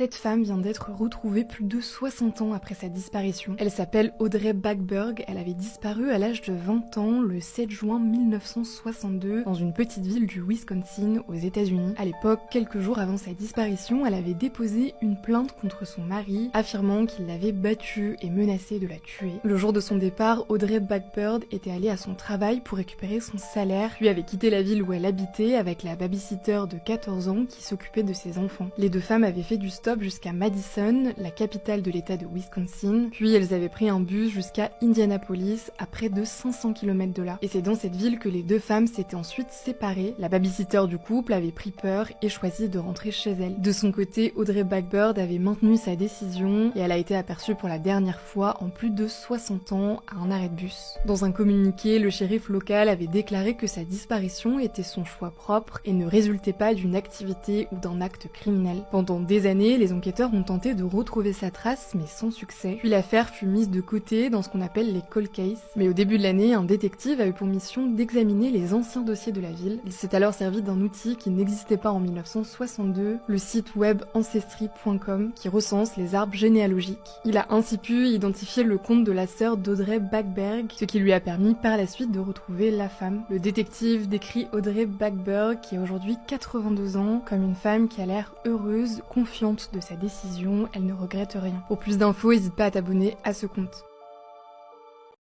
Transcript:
Cette femme vient d'être retrouvée plus de 60 ans après sa disparition. Elle s'appelle Audrey Backberg, elle avait disparu à l'âge de 20 ans le 7 juin 1962 dans une petite ville du Wisconsin aux États-Unis. À l'époque, quelques jours avant sa disparition, elle avait déposé une plainte contre son mari, affirmant qu'il l'avait battue et menacé de la tuer. Le jour de son départ, Audrey Backberg était allée à son travail pour récupérer son salaire, puis avait quitté la ville où elle habitait avec la babysitter de 14 ans qui s'occupait de ses enfants. Les deux femmes avaient fait du stop jusqu'à Madison, la capitale de l'état de Wisconsin, puis elles avaient pris un bus jusqu'à Indianapolis, à près de 500 km de là. Et c'est dans cette ville que les deux femmes s'étaient ensuite séparées. La babysitter du couple avait pris peur et choisi de rentrer chez elle. De son côté, Audrey Backberg avait maintenu sa décision et elle a été aperçue pour la dernière fois en plus de 60 ans à un arrêt de bus. Dans un communiqué, le shérif local avait déclaré que sa disparition était son choix propre et ne résultait pas d'une activité ou d'un acte criminel. Pendant des années, les enquêteurs ont tenté de retrouver sa trace, mais sans succès. Puis l'affaire fut mise de côté dans ce qu'on appelle les cold cases. Mais au début de l'année, un détective a eu pour mission d'examiner les anciens dossiers de la ville. Il s'est alors servi d'un outil qui n'existait pas en 1962, le site web ancestry.com, qui recense les arbres généalogiques. Il a ainsi pu identifier le compte de la sœur d'Audrey Backberg, ce qui lui a permis par la suite de retrouver la femme. Le détective décrit Audrey Backberg, qui a aujourd'hui 82 ans, comme une femme qui a l'air heureuse, confiante de sa décision, elle ne regrette rien. Pour plus d'infos, n'hésite pas à t'abonner à ce compte.